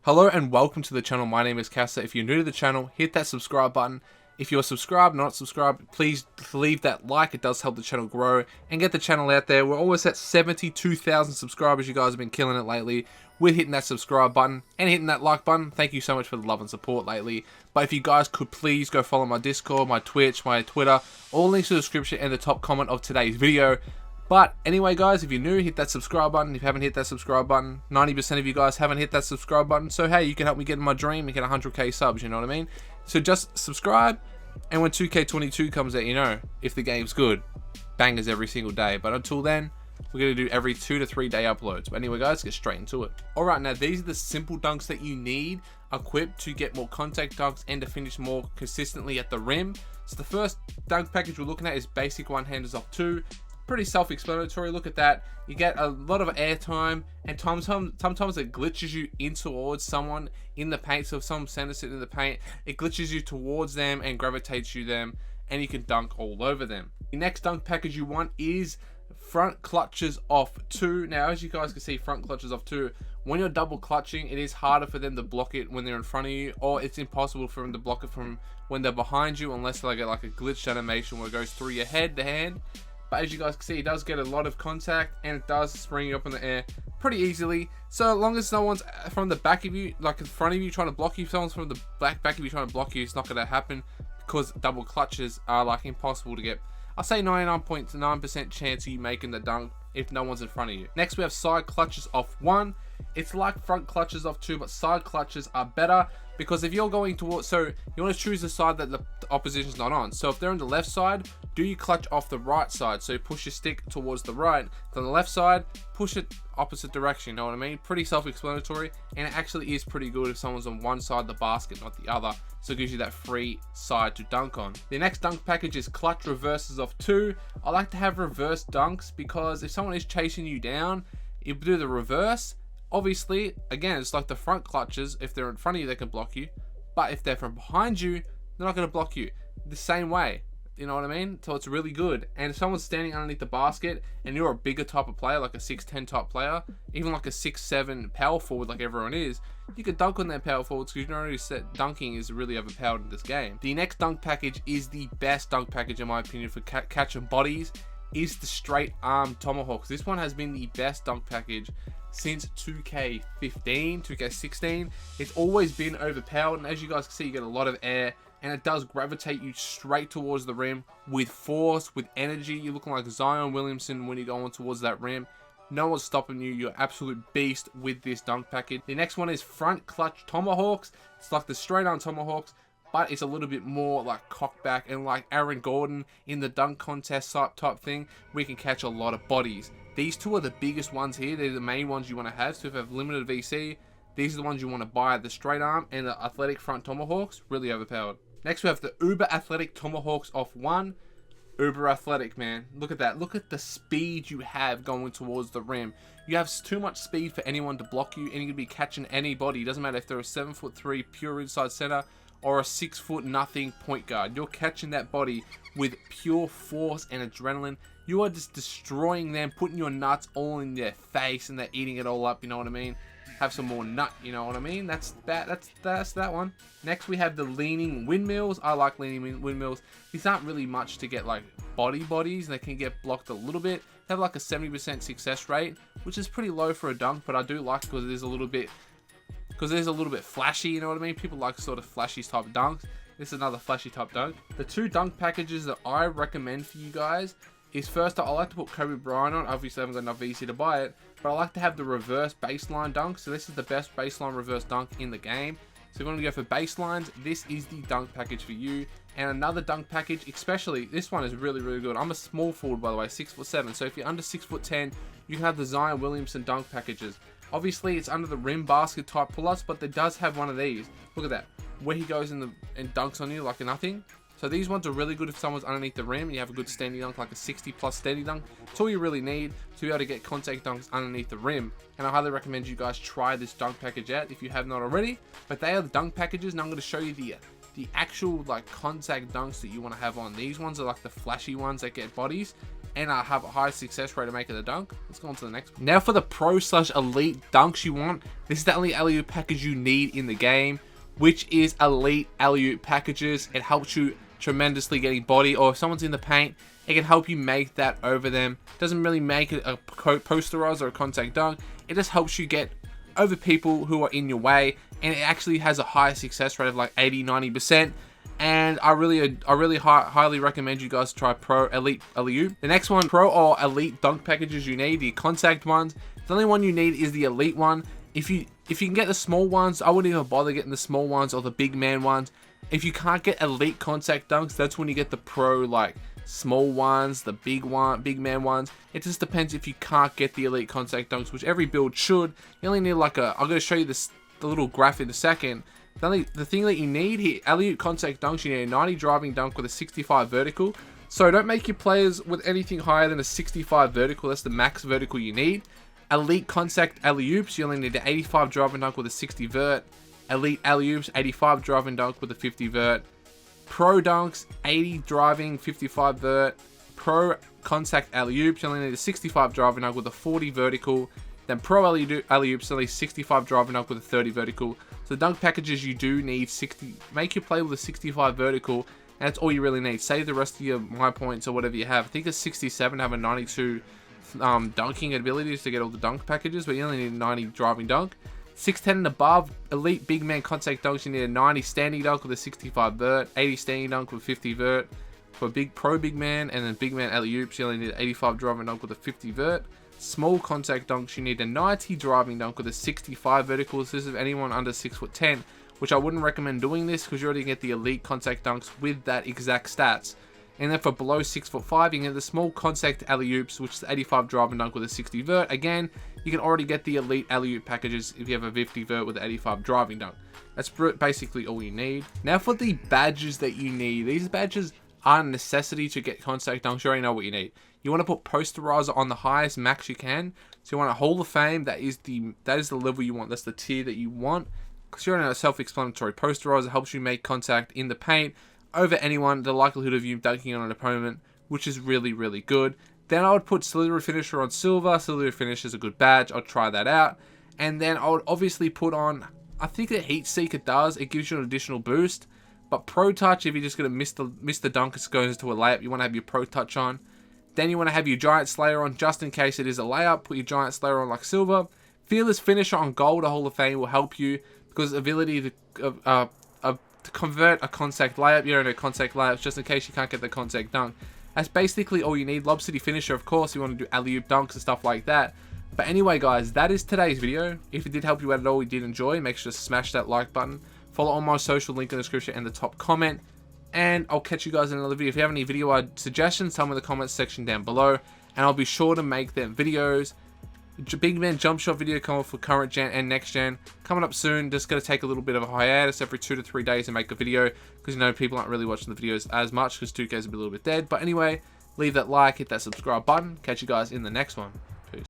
Hello and welcome to the channel. My name is Kassa. If you're new to the channel, hit that subscribe button. If you're subscribed, not subscribed, please leave that like. It does help the channel grow and get the channel out there. We're almost at 72,000 subscribers. You guys have been killing it lately with hitting that subscribe button and hitting that like button. Thank you so much for the love and support lately. But if you guys could please go follow my Discord, my Twitch, my Twitter, all links in the description and the top comment of today's video. But anyway, guys, if you're new, hit that subscribe button. If you haven't hit that subscribe button, 90% of you guys haven't hit that subscribe button. So, hey, you can help me get in my dream and get 100k subs, you know what I mean? So just subscribe, and when 2K22 comes out, you know, if the game's good, bangers every single day. But until then, we're going to do every 2 to 3 day uploads. But anyway, guys, get straight into it. Alright, now these are the simple dunks that you need equipped to get more contact dunks and to finish more consistently at the rim. So the first dunk package we're looking at is basic one-handers off 2. Pretty self-explanatory. Look at that. You get a lot of airtime, and sometimes it glitches you in towards someone in the paint. So if someone centers it in the paint, it glitches you towards them and gravitates you them, and you can dunk all over them. The next dunk package you want is front clutches off 2. Now, as you guys can see, front clutches off 2. When you're double clutching, it is harder for them to block it when they're in front of you, or it's impossible for them to block it from when they're behind you, unless they get like a glitched animation where it goes through your head, the hand. But as you guys can see, it does get a lot of contact and it does spring you up in the air pretty easily. So as long as no one's from the back of you, like in front of you trying to block you, if someone's from the back of you trying to block you, it's not going to happen because double clutches are like impossible to get. I'll say 99.9% chance of you making the dunk if no one's in front of you. Next we have side clutches off 1. It's like front clutches off 2, but side clutches are better because if you're going towards, so you want to choose the side that the opposition's not on. So if they're on the left side, do you clutch off the right side? So push your stick towards the right. Then the left side, push it opposite direction, you know what I mean? Pretty self-explanatory, and it actually is pretty good if someone's on one side of the basket, not the other. So it gives you that free side to dunk on. The next dunk package is clutch reverses off 2. I like to have reverse dunks because if someone is chasing you down, you do the reverse. Obviously, again, it's like the front clutches. If they're in front of you, they can block you. But if they're from behind you, they're not going to block you the same way. You know what I mean? So it's really good. And if someone's standing underneath the basket and you're a bigger type of player, like a 6'10" type player, even like a 6'7" power forward like everyone is, you can dunk on their power forwards because you know already said dunking is really overpowered in this game. The next dunk package is the best dunk package in my opinion for catching bodies, is the straight arm tomahawks. This one has been the best dunk package since 2K15, 2K16. It's always been overpowered, and as you guys can see, you get a lot of air, and it does gravitate you straight towards the rim with force, with energy. You're looking like Zion Williamson when you're going towards that rim. No one's stopping you. You're an absolute beast with this dunk package. The next one is front clutch tomahawks. It's like the straight arm tomahawks, but it's a little bit more like cocked back and like Aaron Gordon in the dunk contest type thing. We can catch a lot of bodies. These two are the biggest ones here. They're the main ones you want to have. So if you have limited VC, these are the ones you want to buy. The straight arm and the athletic front tomahawks, really overpowered. Next we have the uber athletic tomahawks off 1. Uber athletic, man. Look at that. Look at the speed you have going towards the rim. You have too much speed for anyone to block you, and you're going to be catching anybody. It doesn't matter if they're a 7'3" pure inside center or a 6'0" point guard. You're catching that body with pure force and adrenaline. You are just destroying them, putting your nuts all in their face, and they're eating it all up, you know what I mean? Have some more nut, you know what I mean? That's that one. Next we have the leaning windmills. I like leaning windmills. These aren't really much to get like bodies. They can get blocked a little bit. They have like a 70% success rate, which is pretty low for a dunk, but I do like it because it is a little bit flashy, you know what I mean? People like sort of flashy type of dunks. This is another flashy type dunk. The 2 dunk packages that I recommend for you guys is, first, I like to put Kobe Bryant on. Obviously, I haven't got enough VC to buy it, but I like to have the reverse baseline dunk. So this is the best baseline reverse dunk in the game. So if you want to go for baselines, this is the dunk package for you. And another dunk package, especially, this one is really, really good. I'm a small forward, by the way, 6'7". So if you're under 6'10", you can have the Zion Williamson dunk packages. Obviously, it's under the rim basket type pull-ups, but it does have one of these. Look at that, where he goes and dunks on you like nothing. So these ones are really good if someone's underneath the rim and you have a good standing dunk, like a 60+ standing dunk. It's all you really need to be able to get contact dunks underneath the rim. And I highly recommend you guys try this dunk package out if you have not already. But they are the dunk packages, and I'm going to show you the actual like contact dunks that you want to have on. These ones are like the flashy ones that get bodies. and have a high success rate of making the dunk. Let's go on to the next one. Now for the pro/elite dunks you want, this is the only alley-oop package you need in the game, which is elite alley-oop packages. It helps you tremendously getting body, or if someone's in the paint, it can help you make that over them. Doesn't really make it a posterize or a contact dunk. It just helps you get over people who are in your way, and it actually has a high success rate of like 80-90%. And I really highly recommend you guys try pro elite alley-oop. The next one, pro or elite dunk packages you need, the contact ones. The only one you need is the elite one. If you can get the small ones, I wouldn't even bother getting the small ones or the big man ones. If you can't get elite contact dunks, that's when you get the pro like small ones, the big man ones. It just depends if you can't get the elite contact dunks, which every build should. You only need like I'm going to show you the little graph in a second. The thing that you need here, alley-oop contact dunks, you need a 90 driving dunk with a 65 vertical. So don't make your players with anything higher than a 65 vertical. That's the max vertical you need. Elite contact alley-oops, you only need an 85 driving dunk with a 60 vert. Elite alley-oops, 85 driving dunk with a 50 vert. Pro dunks, 80 driving, 55 vert. Pro contact alley-oops, you only need a 65 driving dunk with a 40 vertical. Then pro alley-oops, only 65 driving dunk with a 30 vertical. So the dunk packages you do need 60. Make your play with a 65 vertical, and that's all you really need. Save the rest of your my points or whatever you have. I think it's 67 have a 92 dunking abilities to get all the dunk packages, but you only need a 90 driving dunk. 610 and above, elite big man contact dunks, you need a 90 standing dunk with a 65 vert, 80 standing dunk with 50 vert. For big man, and then big man alley-oops, you only need an 85 driving dunk with a 50 vert. Small contact dunks, you need a 90 driving dunk with a 65 vertical. This is anyone under 6'10", which I wouldn't recommend doing this because you already get the elite contact dunks with that exact stats. And then for below 6'5", you can get the small contact alley-oops, which is 85 driving dunk with a 60 vert. Again, you can already get the elite alley-oop packages if you have a 50 vert with an 85 driving dunk. That's basically all you need. Now for the badges that you need. These badges aren't a necessity to get contact dunks. You already know what you need. You want to put posterizer on the highest max you can. So you want a Hall of Fame. That is the level you want. That's the tier that you want. Because you're in a self-explanatory. Posterizer helps you make contact in the paint over anyone. The likelihood of you dunking on an opponent, which is really, really good. Then I would put Slithery Finisher on silver. Slithery Finisher is a good badge. I'll try that out. And then I would obviously put on, I think the Heat Seeker does. It gives you an additional boost. But Pro Touch, if you're just going to miss the dunk, it goes into a layup. You want to have your Pro Touch on. Then you want to have your Giant Slayer on, just in case it is a layup. Put your Giant Slayer on like silver. Fearless Finisher on gold, a Hall of Fame will help you because ability to convert a contact layup. You don't know contact layups, just in case you can't get the contact dunk. That's basically all you need. Lob City Finisher, of course, you want to do alley-oop dunks and stuff like that. But anyway, guys, that is today's video. If it did help you out at all, you did enjoy, make sure to smash that like button. Follow all my social, link in the description and the top comment. And I'll catch you guys in another video. If you have any video suggestions, tell me in the comments section down below. And I'll be sure to make them videos. Big Man Jump Shot video coming for current gen and next gen. Coming up soon. Just going to take a little bit of a hiatus every 2 to 3 days and make a video. Because, you know, people aren't really watching the videos as much because 2K is a little bit dead. But anyway, leave that like, hit that subscribe button. Catch you guys in the next one.